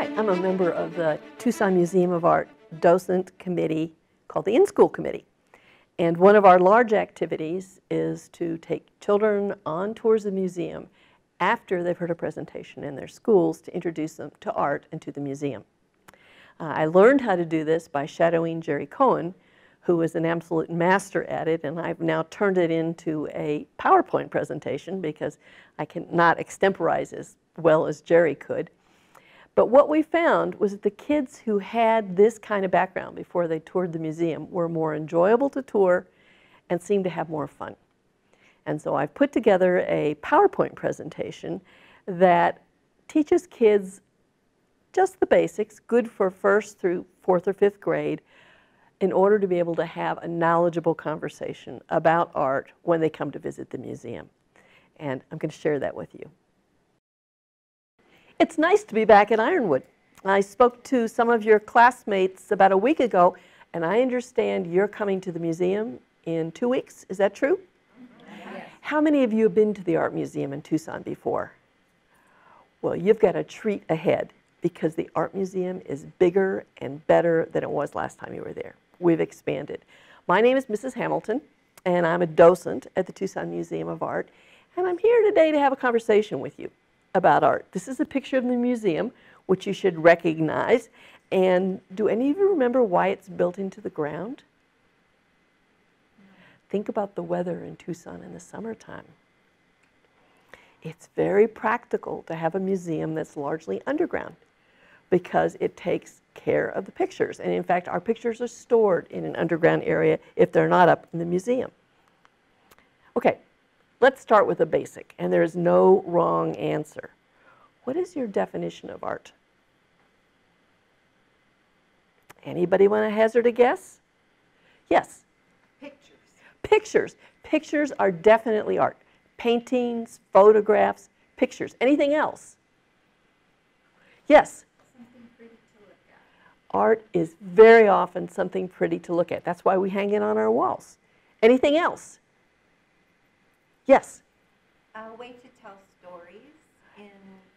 Hi, I'm a member of the Tucson Museum of Art docent committee called the In-School Committee. And one of our large activities is to take children on tours of the museum after they've heard a presentation in their schools to introduce them to art and to the museum. I learned how to do this by shadowing Jerry Cohen, who is an absolute master at it, and I've now turned it into a PowerPoint presentation because I cannot extemporize as well as Jerry could. But what we found was that the kids who had this kind of background before they toured the museum were more enjoyable to tour and seemed to have more fun. And so I've put together a PowerPoint presentation that teaches kids just the basics, good for 1st through 4th or 5th grade, in order to be able to have a knowledgeable conversation about art when they come to visit the museum. And I'm going to share that with you. It's nice to be back at Ironwood. I spoke to some of your classmates about a week ago, and I understand you're coming to the museum in 2 weeks. Is that true? Yes. How many of you have been to the Art Museum in Tucson before? Well, you've got a treat ahead because the Art Museum is bigger and better than it was last time you were there. We've expanded. My name is Mrs. Hamilton, and I'm a docent at the Tucson Museum of Art, and I'm here today to have a conversation with you about art. This is a picture of the museum, which you should recognize. And do any of you remember why it's built into the ground? Think about the weather in Tucson in the summertime. It's very practical to have a museum that's largely underground because it takes care of the pictures. And in fact, our pictures are stored in an underground area if they're not up in the museum. Okay. Let's start with a basic, and there is no wrong answer. What is your definition of art? Anybody want to hazard a guess? Yes? Pictures. Pictures. Pictures are definitely art. Paintings, photographs, pictures. Anything else? Yes? Something pretty to look at. Art is very often something pretty to look at. That's why we hang it on our walls. Anything else? Yes? A way to tell stories in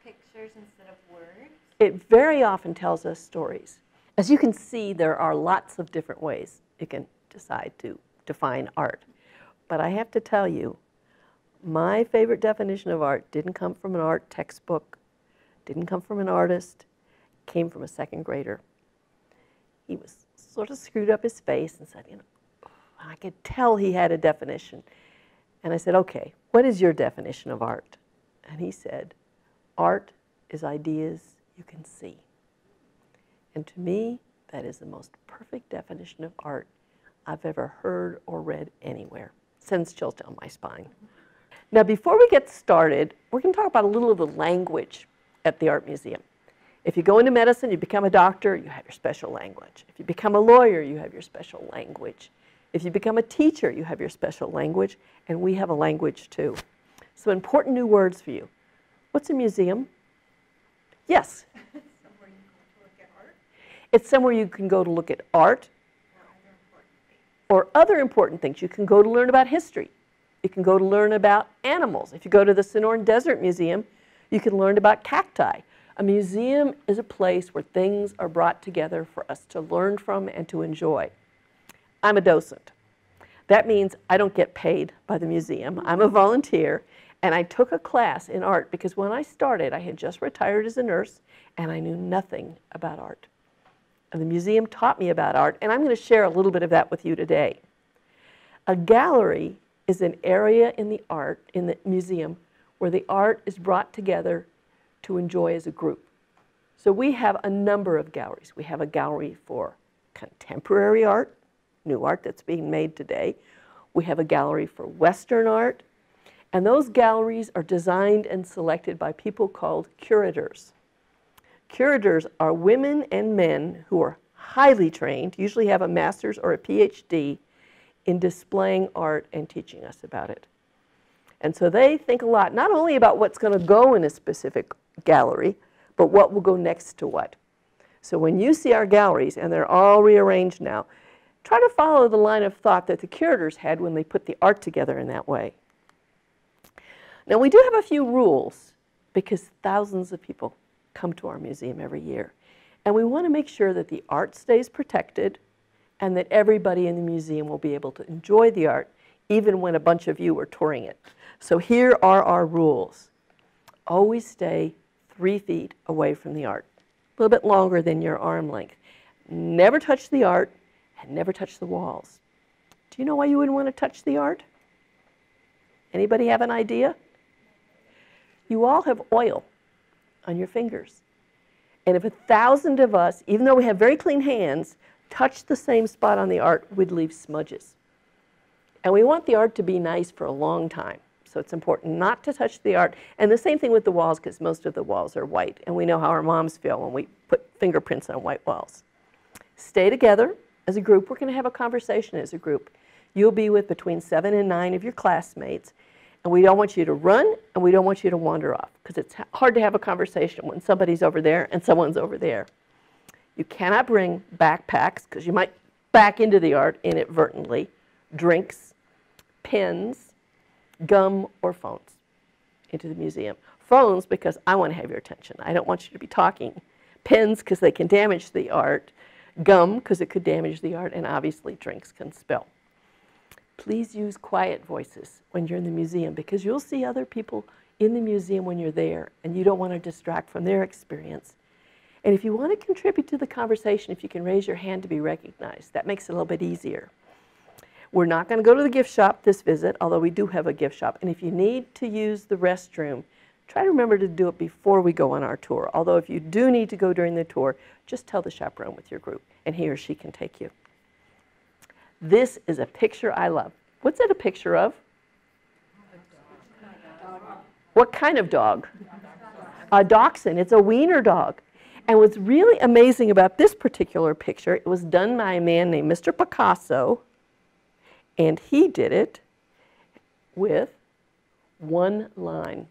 pictures instead of words. It very often tells us stories. As you can see, there are lots of different ways you can decide to define art. But I have to tell you, my favorite definition of art didn't come from an art textbook, didn't come from an artist, came from a 2nd grader. He was sort of screwed up his face and said, you know, I could tell he had a definition. And I said, okay, what is your definition of art? And he said, art is ideas you can see. And to me, that is the most perfect definition of art I've ever heard or read anywhere. Sends chills down my spine. Now, before we get started, we're going to talk about a little of the language at the Art Museum. If you go into medicine, you become a doctor, you have your special language. If you become a lawyer, you have your special language. If you become a teacher, you have your special language, and we have a language too. So important new words for you. What's a museum? Yes? Somewhere you go to look at art. It's somewhere you can go to look at art or other important things. You can go to learn about history. You can go to learn about animals. If you go to the Sonoran Desert Museum, you can learn about cacti. A museum is a place where things are brought together for us to learn from and to enjoy. I'm a docent. That means I don't get paid by the museum. I'm a volunteer, and I took a class in art because when I started, I had just retired as a nurse, and I knew nothing about art. And the museum taught me about art, and I'm going to share a little bit of that with you today. A gallery is an area in the museum where the art is brought together to enjoy as a group. So we have a number of galleries. We have a gallery for contemporary art, new art that's being made today. We have a gallery for Western art, and those galleries are designed and selected by people called curators. Curators are women and men who are highly trained, usually have a master's or a PhD, in displaying art and teaching us about it. And so they think a lot, not only about what's going to go in a specific gallery, but what will go next to what. So when you see our galleries, and they're all rearranged now, try to follow the line of thought that the curators had when they put the art together in that way. Now, we do have a few rules because thousands of people come to our museum every year. And we want to make sure that the art stays protected and that everybody in the museum will be able to enjoy the art, even when a bunch of you are touring it. So here are our rules. Always stay 3 feet away from the art, a little bit longer than your arm length. Never touch the art and never touch the walls. Do you know why you wouldn't want to touch the art? Anybody have an idea? You all have oil on your fingers. And if 1,000 of us, even though we have very clean hands, touched the same spot on the art, we'd leave smudges. And we want the art to be nice for a long time. So it's important not to touch the art. And the same thing with the walls, because most of the walls are white. And we know how our moms feel when we put fingerprints on white walls. Stay together as a group. We're going to have a conversation as a group. You'll be with between 7 and 9 of your classmates. And we don't want you to run, and we don't want you to wander off, because it's hard to have a conversation when somebody's over there and someone's over there. You cannot bring backpacks, because you might back into the art inadvertently, drinks, pens, gum, or phones into the museum. Phones, because I want to have your attention. I don't want you to be talking. Pens, because they can damage the art. Gum, because it could damage the art. And obviously, drinks can spill. Please use quiet voices when you're in the museum, because you'll see other people in the museum when you're there, and you don't want to distract from their experience. And if you want to contribute to the conversation, if you can raise your hand to be recognized, that makes it a little bit easier. We're not going to go to the gift shop this visit, although we do have a gift shop. And if you need to use the restroom, try to remember to do it before we go on our tour. Although if you do need to go during the tour, just tell the chaperone with your group, and he or she can take you. This is a picture I love. What's it a picture of? What kind of dog? A dachshund. It's a wiener dog. And what's really amazing about this particular picture, it was done by a man named Mr. Picasso, and he did it with 1 line.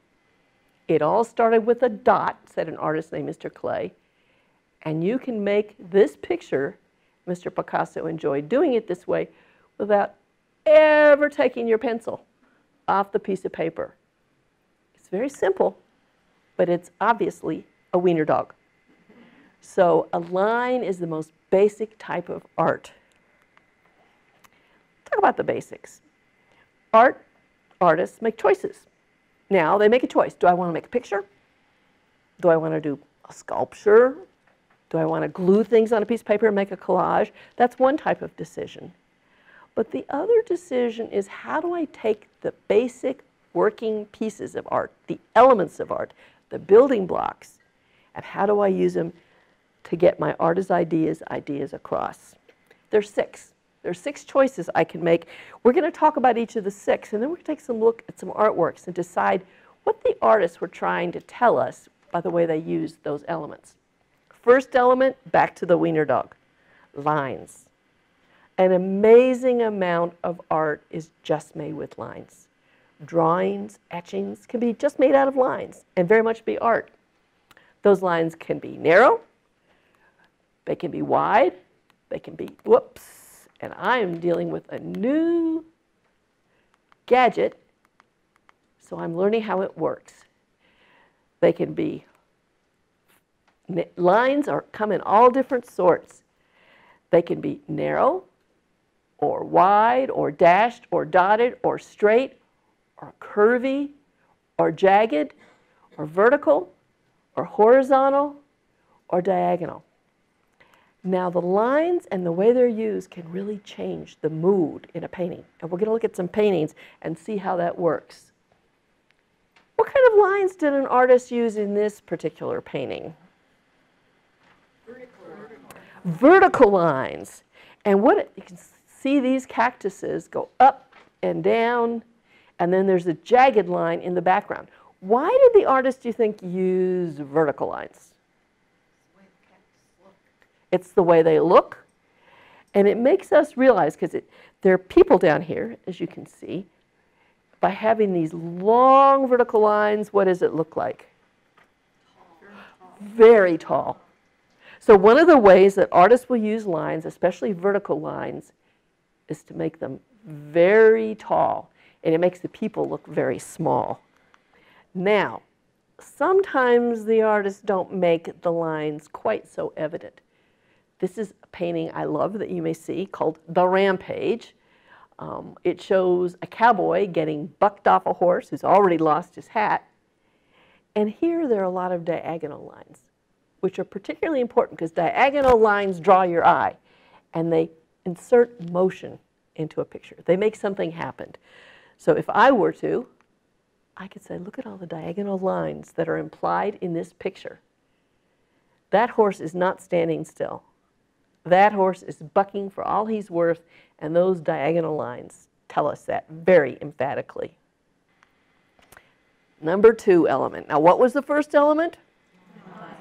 It all started with a dot, said an artist named Mr. Clay, and you can make this picture. Mr. Picasso enjoyed doing it this way without ever taking your pencil off the piece of paper. It's very simple, but it's obviously a wiener dog. So a line is the most basic type of art. Talk about the basics. Artists make choices. Now they make a choice. Do I want to make a picture? Do I want to do a sculpture? Do I want to glue things on a piece of paper and make a collage? That's one type of decision. But the other decision is, how do I take the basic working pieces of art, the elements of art, the building blocks, and how do I use them to get my artist ideas across? There's 6. There's 6 choices I can make. We're going to talk about each of the 6, and then we're going to take some look at some artworks and decide what the artists were trying to tell us by the way they used those elements. First element, back to the wiener dog, lines. An amazing amount of art is just made with lines. Drawings, etchings can be just made out of lines and very much be art. Those lines can be narrow, they can be wide, they can be, whoops, and I am dealing with a new gadget, so I'm learning how it works. They can be, lines come in all different sorts. They can be narrow, or wide, or dashed, or dotted, or straight, or curvy, or jagged, or vertical, or horizontal, or diagonal. Now the lines and the way they're used can really change the mood in a painting. And we're going to look at some paintings and see how that works. What kind of lines did an artist use in this particular painting? Vertical lines. And what you can see, these cactuses go up and down, and then there's a jagged line in the background. Why did the artist, do you think, use vertical lines? It's the way they look, and it makes us realize, because there are people down here, as you can see, by having these long vertical lines, what does it look like? Very tall. So one of the ways that artists will use lines, especially vertical lines, is to make them very tall, and it makes the people look very small. Now, sometimes the artists don't make the lines quite so evident. This is a painting I love that you may see called The Rampage. It shows a cowboy getting bucked off a horse who's already lost his hat. And here there are a lot of diagonal lines, which are particularly important because diagonal lines draw your eye and they insert motion into a picture. They make something happen. So if I were to, I could say, look at all the diagonal lines that are implied in this picture. That horse is not standing still. That horse is bucking for all he's worth, and those diagonal lines tell us that very emphatically. Number 2 element. Now, what was the first element? Lines.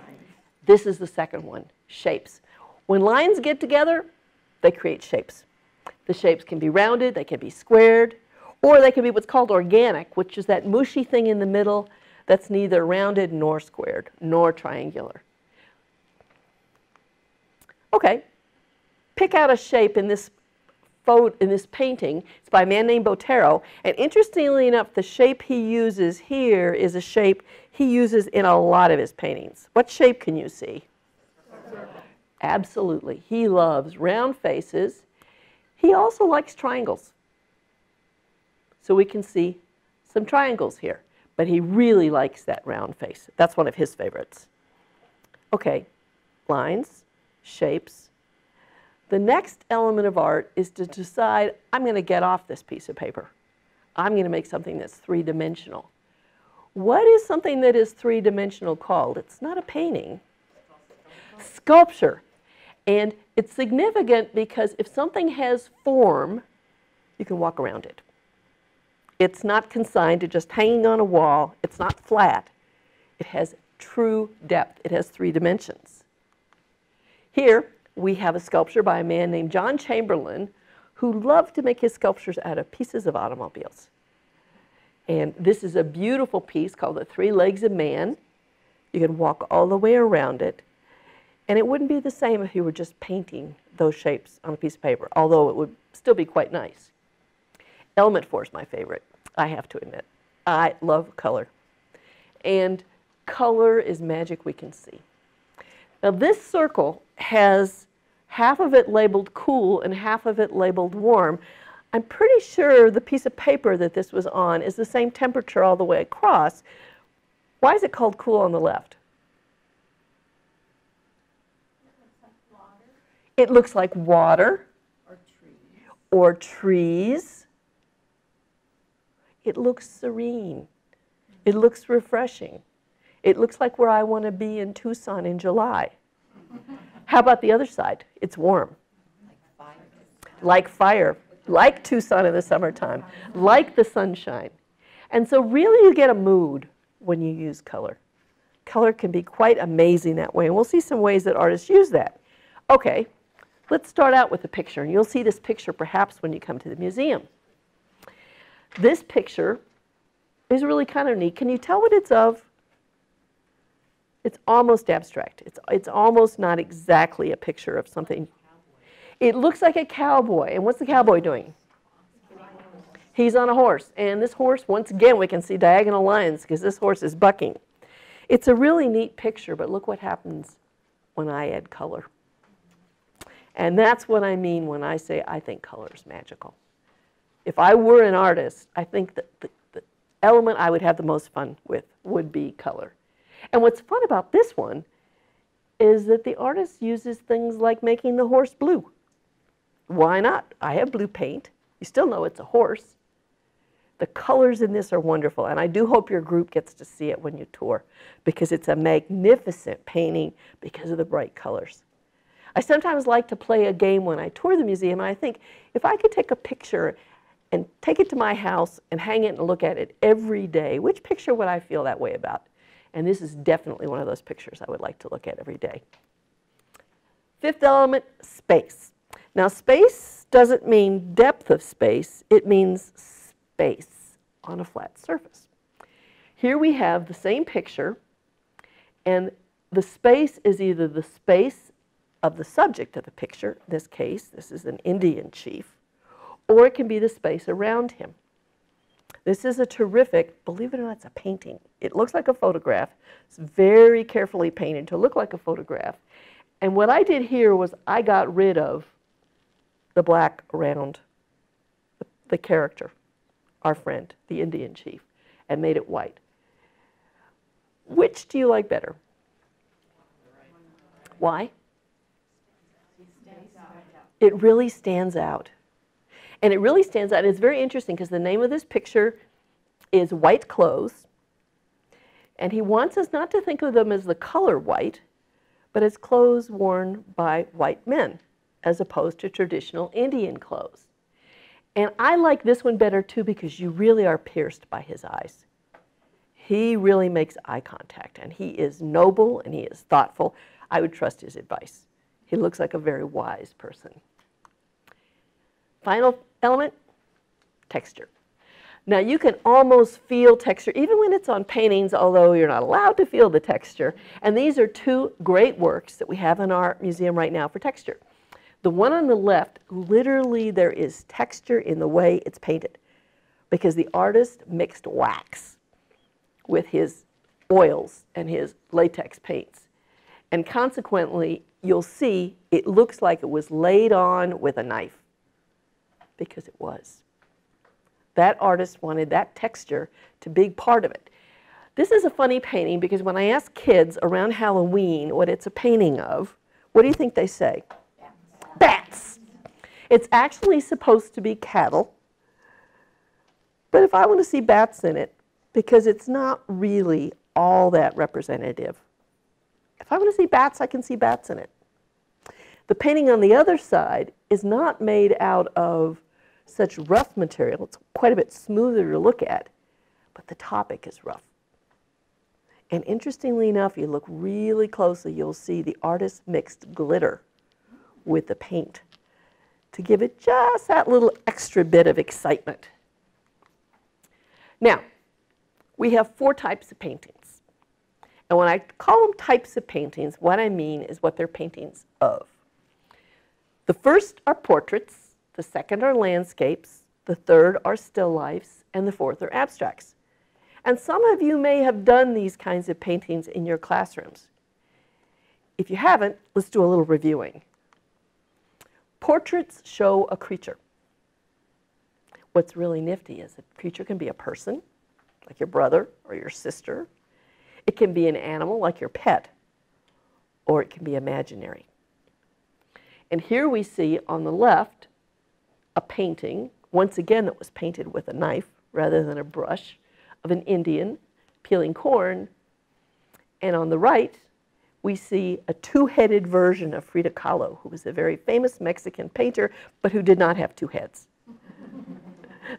This is the second one, shapes. When lines get together, they create shapes. The shapes can be rounded, they can be squared, or they can be what's called organic, which is that mushy thing in the middle that's neither rounded nor squared, nor triangular. Okay, pick out a shape in this painting. It's by a man named Botero, and interestingly enough, the shape he uses here is a shape he uses in a lot of his paintings. What shape can you see? Absolutely. He loves round faces. He also likes triangles. So we can see some triangles here, but he really likes that round face. That's one of his favorites. Okay, lines, shapes. The next element of art is to decide, I'm going to get off this piece of paper. I'm going to make something that's three-dimensional. What is something that is three-dimensional called? It's not a painting. Sculpture. And it's significant because if something has form, you can walk around it. It's not consigned to just hanging on a wall. It's not flat. It has true depth. It has 3 dimensions. Here we have a sculpture by a man named John Chamberlain who loved to make his sculptures out of pieces of automobiles. And this is a beautiful piece called The 3 Legs of Man. You can walk all the way around it. And it wouldn't be the same if you were just painting those shapes on a piece of paper, although it would still be quite nice. Element 4 is my favorite, I have to admit. I love color. And color is magic we can see. Now this circle has half of it labeled cool and half of it labeled warm. I'm pretty sure the piece of paper that this was on is the same temperature all the way across. Why is it called cool on the left? It looks like water. Or trees. Or trees. It looks serene. It looks refreshing. It looks like where I want to be in Tucson in July. How about the other side? It's warm. Like fire. Like fire. Like Tucson in the summertime. Like the sunshine. And so really you get a mood when you use color. Color can be quite amazing that way. And we'll see some ways that artists use that. Okay, let's start out with a picture. And you'll see this picture perhaps when you come to the museum. This picture is really kind of neat. Can you tell what it's of? It's almost abstract. It's almost not exactly a picture of something. It looks like a cowboy. And what's the cowboy doing? He's on a horse. And this horse, once again, we can see diagonal lines because this horse is bucking. It's a really neat picture, but look what happens when I add color. And that's what I mean when I say I think color is magical. If I were an artist, I think that the element I would have the most fun with would be color. And what's fun about this one is that the artist uses things like making the horse blue. Why not? I have blue paint. You still know it's a horse. The colors in this are wonderful, and I do hope your group gets to see it when you tour, because it's a magnificent painting because of the bright colors. I sometimes like to play a game when I tour the museum, and I think if I could take a picture and take it to my house and hang it and look at it every day, which picture would I feel that way about? And this is definitely one of those pictures I would like to look at every day. 5th element, space. Now space doesn't mean depth of space, it means space on a flat surface. Here we have the same picture, and the space is either the space of the subject of the picture, in this case, this is an Indian chief, or it can be the space around him. This is a terrific, believe it or not, it's a painting. It looks like a photograph. It's very carefully painted to look like a photograph. And what I did here was I got rid of the black around the character, our friend, the Indian chief, and made it white. Which do you like better? Why? It really stands out. And it really stands out. And it's very interesting because the name of this picture is White Clothes. And he wants us not to think of them as the color white, but as clothes worn by white men, as opposed to traditional Indian clothes. And I like this one better too because you really are pierced by his eyes. He really makes eye contact, and he is noble and he is thoughtful. I would trust his advice. He looks like a very wise person. Final element, texture. Now you can almost feel texture even when it's on paintings, although you're not allowed to feel the texture. And these are two great works that we have in our museum right now for texture. The one on the left, literally there is texture in the way it's painted because the artist mixed wax with his oils and his latex paints. And consequently, you'll see it looks like it was laid on with a knife because it was. That artist wanted that texture to be part of it. This is a funny painting because when I ask kids around Halloween what it's a painting of, what do you think they say? Bats. It's actually supposed to be cattle. But if I want to see bats in it, because it's not really all that representative, if I want to see bats, I can see bats in it. The painting on the other side is not made out of such rough material. It's quite a bit smoother to look at, but the topic is rough. And interestingly enough, you look really closely, you'll see the artist mixed glitter with the paint to give it just that little extra bit of excitement. Now, we have 4 types of paintings. And when I call them types of paintings, what I mean is what they're paintings of. The first are portraits, the second are landscapes, the third are still lifes, and the fourth are abstracts. And some of you may have done these kinds of paintings in your classrooms. If you haven't, let's do a little reviewing. Portraits show a creature. What's really nifty is a creature can be a person, like your brother or your sister. It can be an animal, like your pet, or it can be imaginary. And here we see on the left a painting, once again that was painted with a knife rather than a brush, of an Indian peeling corn. And on the right, we see a 2-headed version of Frida Kahlo, who was a very famous Mexican painter, but who did not have 2 heads.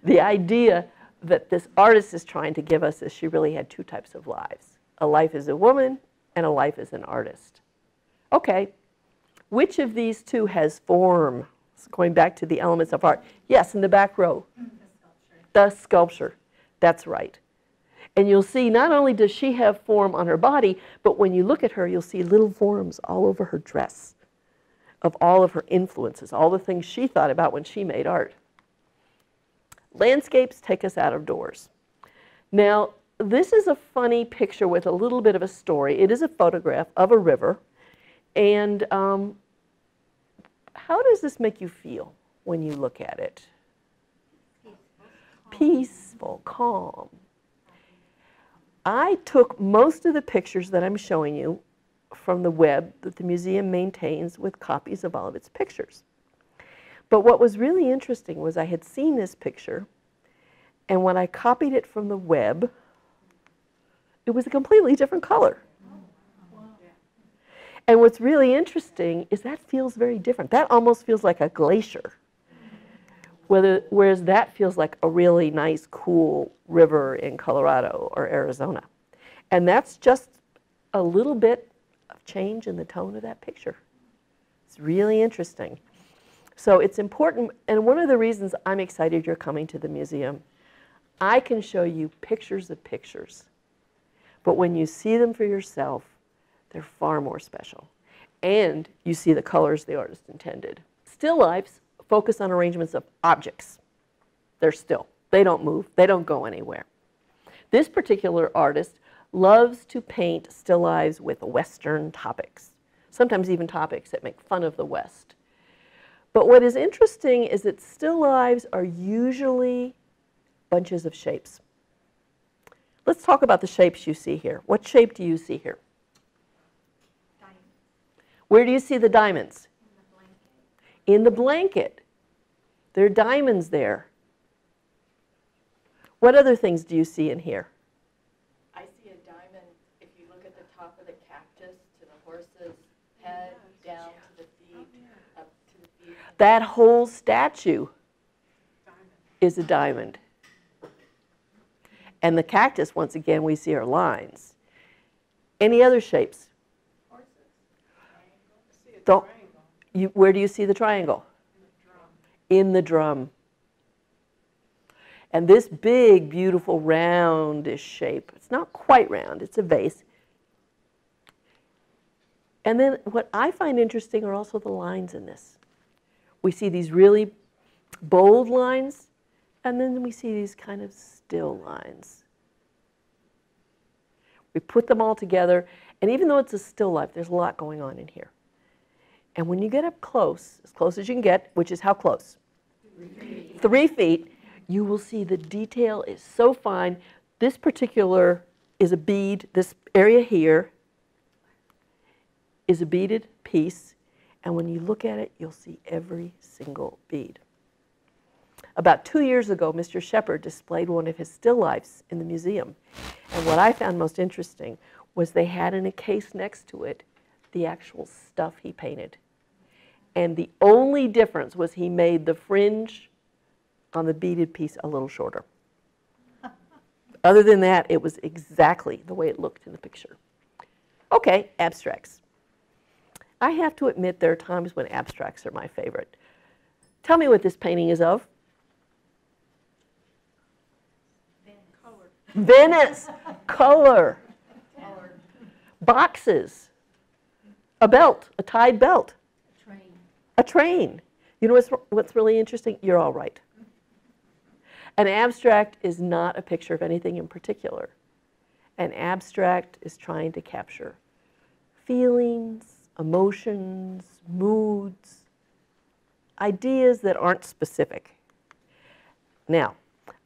The idea that this artist is trying to give us is she really had 2 types of lives. A life as a woman and a life as an artist. Okay, which of these 2 has form? So going back to the elements of art. Yes, in the back row. The sculpture. The sculpture, that's right. And you'll see not only does she have form on her body, but when you look at her, you'll see little forms all over her dress of all of her influences, all the things she thought about when she made art. Landscapes take us out of doors. Now, this is a funny picture with a little bit of a story. It is a photograph of a river. And how does this make you feel when you look at it? Peaceful, calm. I took most of the pictures that I'm showing you from the web that the museum maintains with copies of all of its pictures. But what was really interesting was I had seen this picture, and when I copied it from the web, it was a completely different color. And what's really interesting is that feels very different. That almost feels like a glacier, whereas that feels like a really nice, cool river in Colorado or Arizona. And that's just a little bit of change in the tone of that picture. It's really interesting. So it's important, and one of the reasons I'm excited you're coming to the museum, I can show you pictures of pictures, but when you see them for yourself, they're far more special. And you see the colors the artist intended. Still lifes focus on arrangements of objects. They're still. They don't move. They don't go anywhere. This particular artist loves to paint still lifes with Western topics, sometimes even topics that make fun of the West. But what is interesting is that still lifes are usually bunches of shapes. Let's talk about the shapes you see here. What shape do you see here? Diamond. Where do you see the diamonds? In the blanket. In the blanket. There are diamonds there. What other things do you see in here? I see a diamond if you look at the top of the cactus to the horse's head, down to the feet, up to the feet. That whole statue is a diamond. And the cactus, once again, we see are lines. Any other shapes? Horses. I see a Don't- triangle. Where do you see the triangle? In the drum. In the drum. And this big, beautiful, roundish shape, it's not quite round, it's a vase. And then what I find interesting are also the lines in this. We see these really bold lines, and then we see these kind of still lines. We put them all together, and even though it's a still life, there's a lot going on in here. And when you get up close as you can get, which is how close? 3 feet, you will see the detail is so fine. This particular is a bead. This area here is a beaded piece, and when you look at it, you'll see every single bead. About 2 years ago, Mr. Shepard displayed one of his still lifes in the museum, and what I found most interesting was they had in a case next to it the actual stuff he painted. And the only difference was he made the fringe on the beaded piece a little shorter. Other than that, it was exactly the way it looked in the picture. Okay, abstracts. I have to admit there are times when abstracts are my favorite. Tell me what this painting is of. Venice. Color. Boxes. A belt, a tied belt. A train. You know what's really interesting? You're all right. An abstract is not a picture of anything in particular. An abstract is trying to capture feelings, emotions, moods, ideas that aren't specific. Now,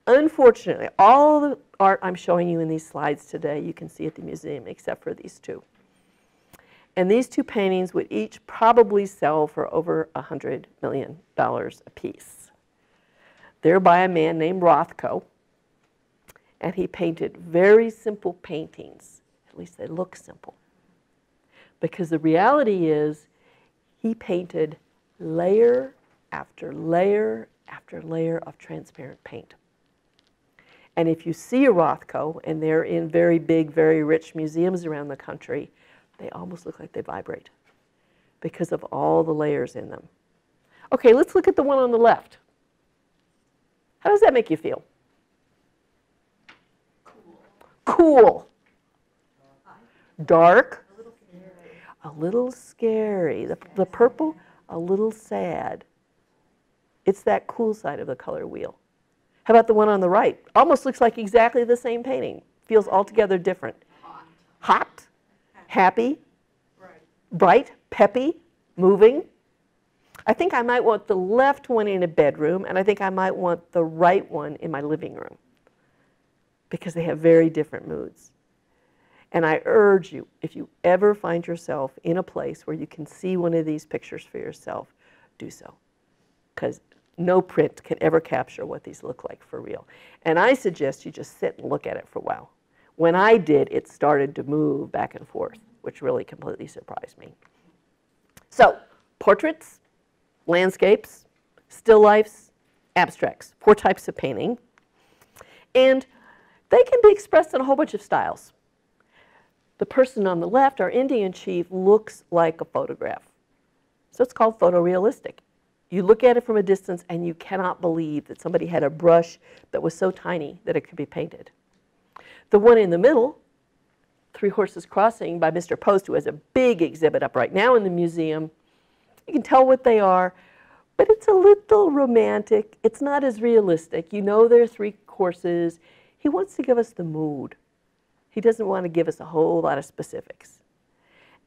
unfortunately, all the art I'm showing you in these slides today, you can see at the museum, except for these two. And these two paintings would each probably sell for over $100 million a piece. They're by a man named Rothko, and he painted very simple paintings. At least they look simple. Because the reality is, he painted layer after layer after layer of transparent paint. And if you see a Rothko, and they're in very big, very rich museums around the country, they almost look like they vibrate because of all the layers in them. Okay, let's look at the one on the left. How does that make you feel? Cool. Dark. A little scary. The purple, a little sad. It's that cool side of the color wheel. How about the one on the right? Almost looks like exactly the same painting. Feels altogether different. Hot. Happy. Bright. Peppy. Moving. I think I might want the left one in a bedroom, and I think I might want the right one in my living room, because they have very different moods. And I urge you, if you ever find yourself in a place where you can see one of these pictures for yourself, do so, because no print can ever capture what these look like for real. And I suggest you just sit and look at it for a while. When I did, it started to move back and forth, which really completely surprised me. So, portraits, landscapes, still lifes, abstracts, 4 types of painting. And they can be expressed in a whole bunch of styles. The person on the left, our Indian chief, looks like a photograph. So it's called photorealistic. You look at it from a distance and you cannot believe that somebody had a brush that was so tiny that it could be painted. The one in the middle, Three Horses Crossing by Mr. Post, who has a big exhibit up right now in the museum, you can tell what they are, But it's a little romantic. It's not as realistic. You know there are 3 courses. He wants to give us the mood. He doesn't want to give us a whole lot of specifics.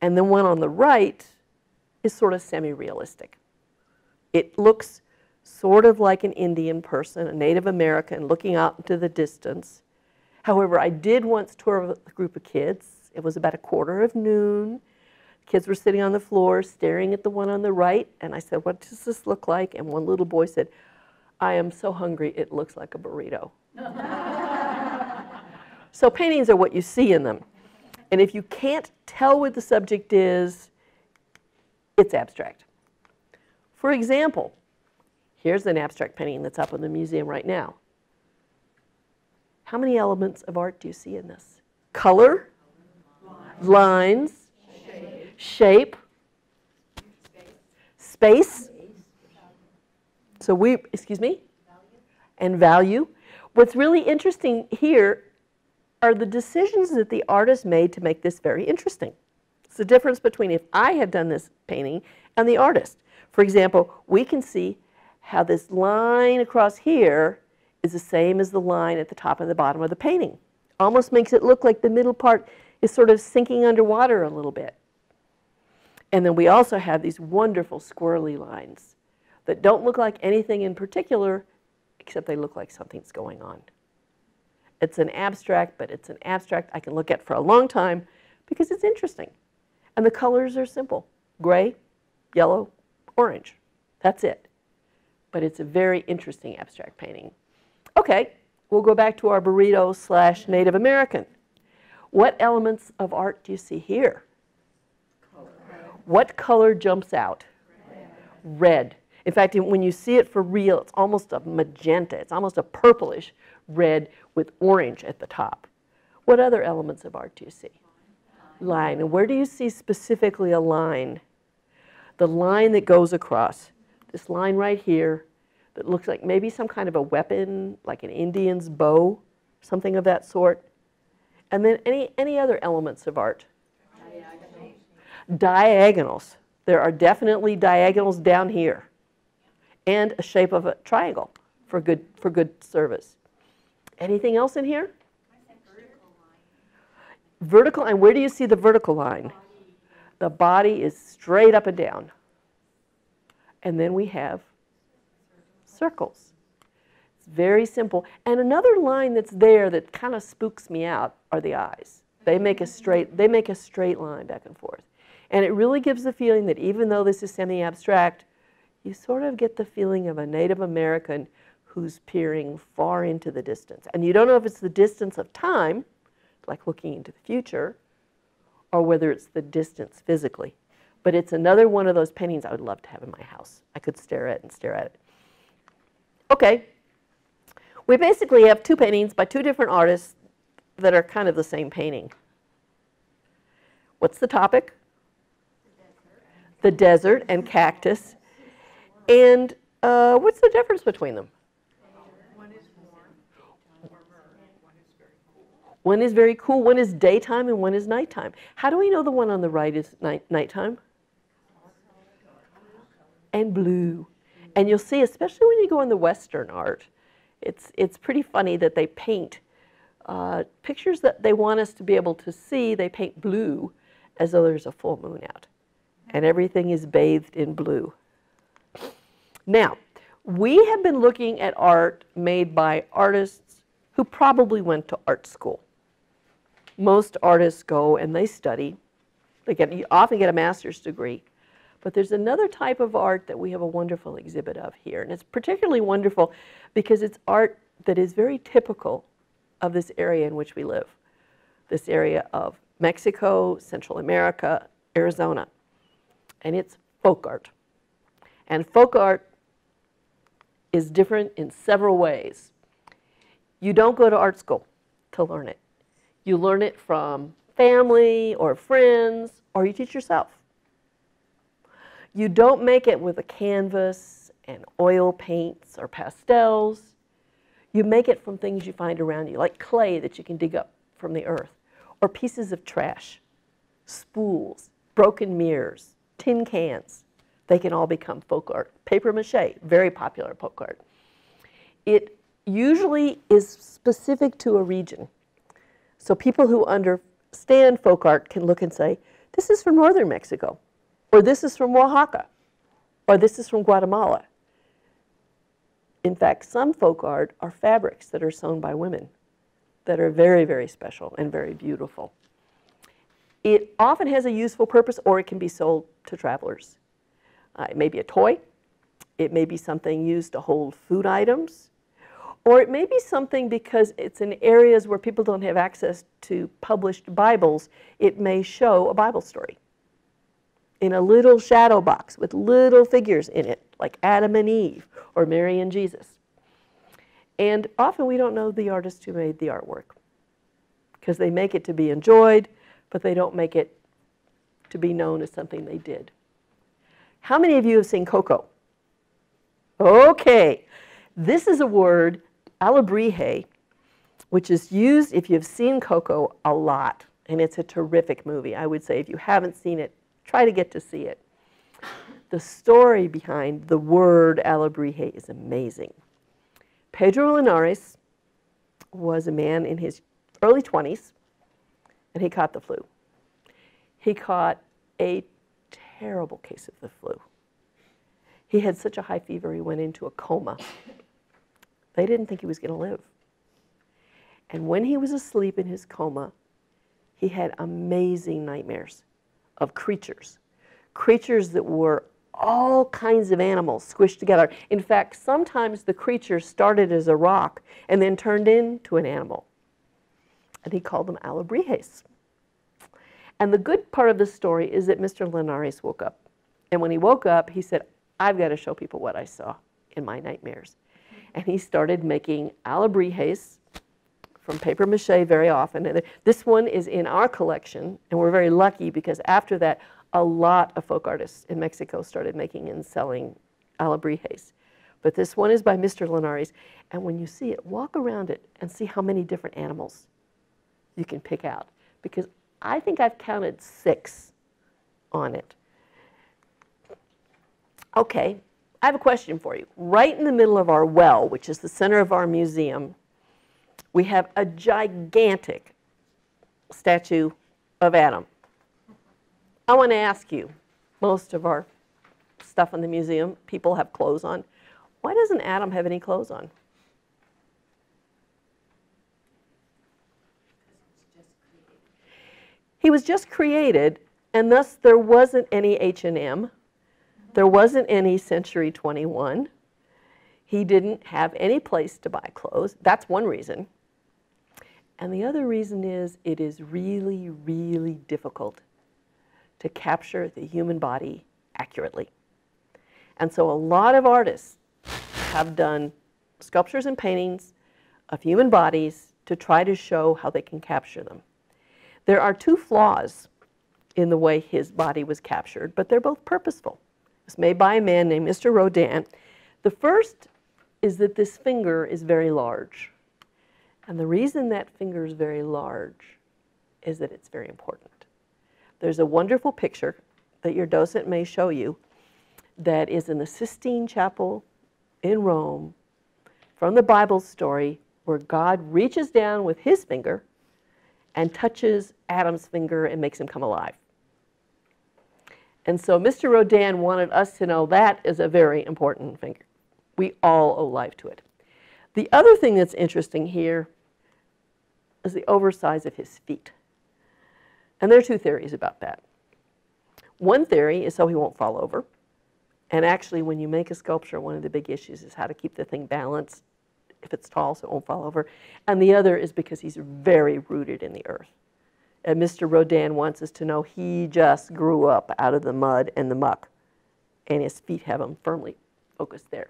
And the one on the right is sort of semi-realistic. It looks sort of like an Indian person, a Native American, looking out into the distance. However, I did once tour a group of kids. It was about 12:15. Kids were sitting on the floor staring at the one on the right, and I said, "What does this look like?" And one little boy said, "I am so hungry, it looks like a burrito." So paintings are what you see in them. And if you can't tell what the subject is, it's abstract. For example, here's an abstract painting that's up in the museum right now. How many elements of art do you see in this? Color, lines, shape, space. So and value. What's really interesting here are the decisions that the artist made to make this very interesting. It's the difference between if I had done this painting and the artist. For example, we can see how this line across here is the same as the line at the top and the bottom of the painting. Almost makes it look like the middle part is sort of sinking underwater a little bit. And then we also have these wonderful squirrely lines that don't look like anything in particular, except they look like something's going on. It's an abstract, but it's an abstract I can look at for a long time because it's interesting. And the colors are simple: gray, yellow, orange. That's it. But it's a very interesting abstract painting. Okay, we'll go back to our burrito / Native American. What elements of art do you see here? What color jumps out? Red. In fact, when you see it for real, it's almost a magenta. It's almost a purplish red with orange at the top. What other elements of art do you see? Line. And where do you see specifically a line? The line that goes across. This line right here that looks like maybe some kind of a weapon, like an Indian's bow, something of that sort. And then any other elements of art? Diagonals. There are definitely diagonals down here. And a shape of a triangle for good service. Anything else in here? Vertical, and where do you see the vertical line? The body is straight up and down. And then we have circles. It's very simple. And another line that's there that kind of spooks me out are the eyes. They make a straight line back and forth. And it really gives the feeling that even though this is semi-abstract, you sort of get the feeling of a Native American who's peering far into the distance. And you don't know if it's the distance of time, like looking into the future, or whether it's the distance physically. But it's another one of those paintings I would love to have in my house. I could stare at it and stare at it. Okay. We basically have 2 paintings by 2 different artists that are kind of the same painting. What's the topic? The desert and cactus. And what's the difference between them? One is warmer, one is very cool. One is very cool, one is daytime, and one is nighttime. How do we know the one on the right is nighttime? And blue. And you'll see, especially when you go in the Western art, it's pretty funny that they paint pictures that they want us to be able to see, they paint blue as though there's a full moon out. And everything is bathed in blue. Now, we have been looking at art made by artists who probably went to art school. Most artists go and they study. You often get a master's degree. But there's another type of art that we have a wonderful exhibit of here. And it's particularly wonderful because it's art that is very typical of this area in which we live. This area of Mexico, Central America, Arizona. And it's folk art. And folk art is different in several ways. You don't go to art school to learn it. You learn it from family or friends, or you teach yourself. You don't make it with a canvas and oil paints or pastels. You make it from things you find around you, like clay that you can dig up from the earth, or pieces of trash, spools, broken mirrors, tin cans they can all become folk art. Paper mache, very popular folk art. It usually is specific to a region. So people who understand folk art can look and say, this is from northern Mexico, or this is from Oaxaca, or this is from Guatemala. In fact, some folk art are fabrics that are sewn by women that are very, very special and very beautiful. It often has a useful purpose, or it can be sold to travelers. It may be a toy. It may be something used to hold food items. Or it may be something because it's in areas where people don't have access to published Bibles, it may show a Bible story in a little shadow box with little figures in it, like Adam and Eve or Mary and Jesus. And often we don't know the artist who made the artwork because they make it to be enjoyed, but they don't make it to be known as something they did. How many of you have seen Coco? Okay, this is a word, alebrije, which is used, if you've seen Coco, a lot. And it's a terrific movie. I would say if you haven't seen it, try to get to see it. The story behind the word alebrije is amazing. Pedro Linares was a man in his early 20s, and he caught the flu. He caught a terrible case of the flu. He had such a high fever, he went into a coma. They didn't think he was going to live. And when he was asleep in his coma, he had amazing nightmares of creatures. Creatures that were all kinds of animals squished together. In fact, sometimes the creature started as a rock and then turned into an animal. And he called them alebrijes. And the good part of the story is that Mr. Linares woke up. And when he woke up, he said, I've got to show people what I saw in my nightmares. And he started making alebrijes from paper mache very often. And this one is in our collection, and we're very lucky because after that, a lot of folk artists in Mexico started making and selling alebrijes. But this one is by Mr. Linares, and when you see it, walk around it and see how many different animals you can pick out, because I think I've counted 6 on it. Okay, I have a question for you. Right in the middle of our well, which is the center of our museum, we have a gigantic statue of Adam. I want to ask you, most of our stuff in the museum, people have clothes on. Why doesn't Adam have any clothes on? He was just created, and thus there wasn't any H&M. There wasn't any Century 21. He didn't have any place to buy clothes. That's one reason. And the other reason is it is really, really difficult to capture the human body accurately. And so a lot of artists have done sculptures and paintings of human bodies to try to show how they can capture them. There are 2 flaws in the way his body was captured, but they're both purposeful. It was made by a man named Mr. Rodin. The first is that this finger is very large. And the reason that finger is very large is that it's very important. There's a wonderful picture that your docent may show you that is in the Sistine Chapel in Rome from the Bible story where God reaches down with his finger and touches Adam's finger and makes him come alive. And so Mr. Rodin wanted us to know that is a very important finger. We all owe life to it. The other thing that's interesting here is the oversize of his feet. And there are 2 theories about that. One theory is so he won't fall over. And actually, when you make a sculpture, one of the big issues is how to keep the thing balanced if it's tall so it won't fall over. And the other is because he's very rooted in the earth. And Mr. Rodin wants us to know he just grew up out of the mud and the muck, and his feet have him firmly focused there.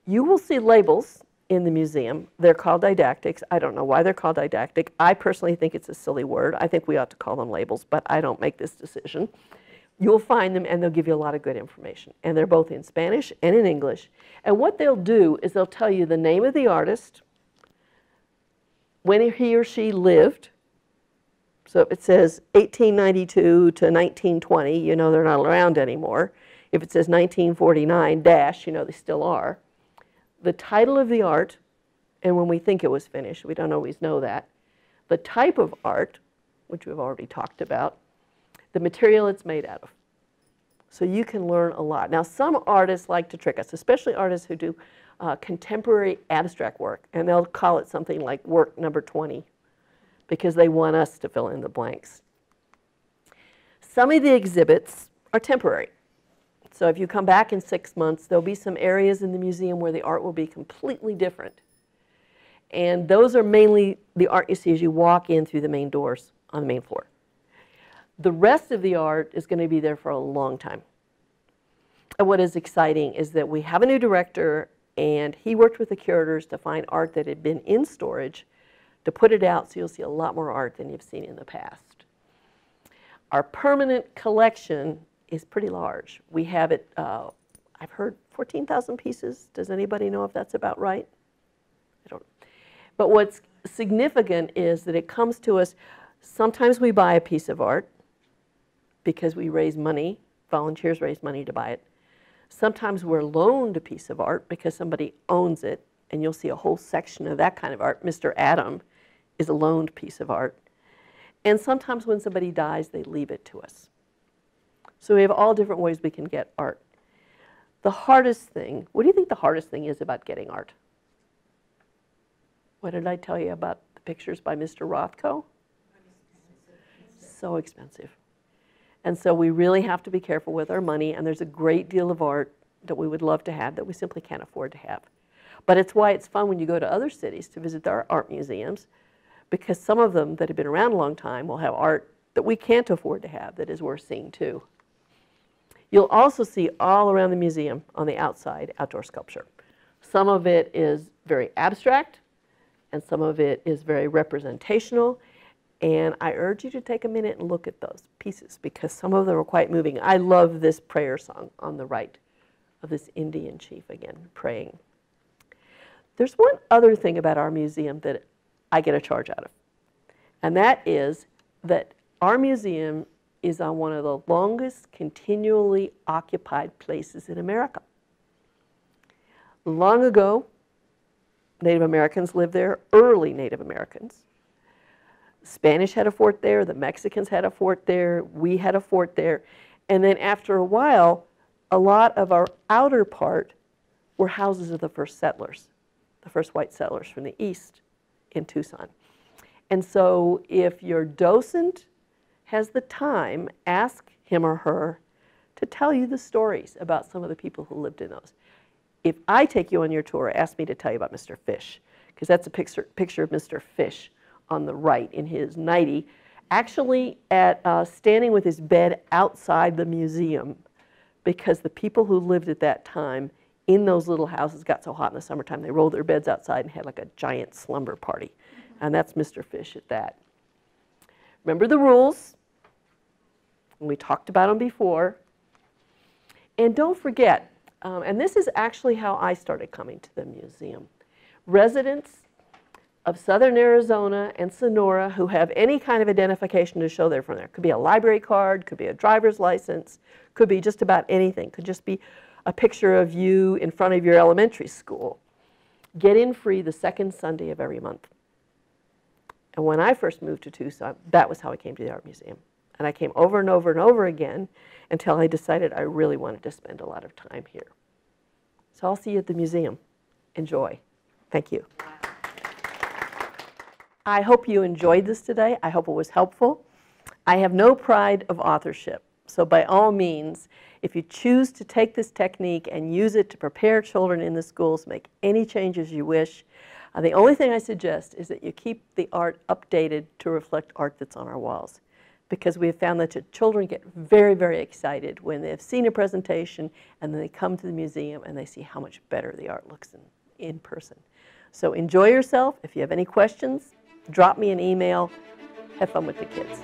You will see labels in the museum. They're called didactics. I don't know why they're called didactic. I personally think it's a silly word. I think we ought to call them labels, but I don't make this decision. You'll find them, and they'll give you a lot of good information. And they're both in Spanish and in English. And what they'll do is they'll tell you the name of the artist, when he or she lived. So if it says 1892 to 1920, you know they're not around anymore. If it says 1949 dash, you know they still are. The title of the art, and when we think it was finished, we don't always know that. The type of art, which we've already talked about, the material it's made out of. So you can learn a lot. Now, some artists like to trick us, especially artists who do contemporary abstract work, and they'll call it something like work number 20 because they want us to fill in the blanks. Some of the exhibits are temporary. So if you come back in 6 months, there'll be some areas in the museum where the art will be completely different. And those are mainly the art you see as you walk in through the main doors on the main floor. The rest of the art is going to be there for a long time. And what is exciting is that we have a new director, and he worked with the curators to find art that had been in storage to put it out, so you'll see a lot more art than you've seen in the past. Our permanent collection is pretty large. We have it, I've heard 14,000 pieces. Does anybody know if that's about right? I don't know. But what's significant is that it comes to us, sometimes we buy a piece of art because we raise money, volunteers raise money to buy it. Sometimes we're loaned a piece of art because somebody owns it, and you'll see a whole section of that kind of art. Mr. Adam is a loaned piece of art. And sometimes when somebody dies, they leave it to us. So we have all different ways we can get art. The hardest thing, what do you think the hardest thing is about getting art? What did I tell you about the pictures by Mr. Rothko? So expensive. And so we really have to be careful with our money, and there's a great deal of art that we would love to have that we simply can't afford to have. But it's why it's fun when you go to other cities to visit our art museums, because some of them that have been around a long time will have art that we can't afford to have that is worth seeing too. You'll also see all around the museum on the outside outdoor sculpture. Some of it is very abstract, and some of it is very representational. And I urge you to take a minute and look at those pieces because some of them are quite moving. I love this prayer song on the right of this Indian chief again praying. There's one other thing about our museum that I get a charge out of, and that is that our museum is on one of the longest continually occupied places in America. Long ago, Native Americans lived there, early Native Americans. Spanish had a fort there, the Mexicans had a fort there, we had a fort there, and then after a while, a lot of our outer part were houses of the first settlers, the first white settlers from the east in Tucson. And so if your docent has the time, ask him or her to tell you the stories about some of the people who lived in those. If I take you on your tour, ask me to tell you about Mr. Fish, because that's a picture of Mr. Fish on the right in his nightie, actually standing with his bed outside the museum, because the people who lived at that time in those little houses got so hot in the summertime they rolled their beds outside and had like a giant slumber party. And that's Mr. Fish at that. Remember the rules. We talked about them before. And don't forget, and this is actually how I started coming to the museum. Residents of Southern Arizona and Sonora who have any kind of identification to show they're from there. Could be a library card, could be a driver's license, could be just about anything. Could just be a picture of you in front of your elementary school. Get in free the second Sunday of every month. And when I first moved to Tucson, that was how I came to the art museum. And I came over and over and over again until I decided I really wanted to spend a lot of time here. So I'll see you at the museum. Enjoy. Thank you. I hope you enjoyed this today. I hope it was helpful. I have no pride of authorship. So by all means, if you choose to take this technique and use it to prepare children in the schools, make any changes you wish, the only thing I suggest is that you keep the art updated to reflect art that's on our walls. Because we have found that children get very, very excited when they've seen a presentation and then they come to the museum and they see how much better the art looks in person. So enjoy yourself. If you have any questions, drop me an email. Have fun with the kids.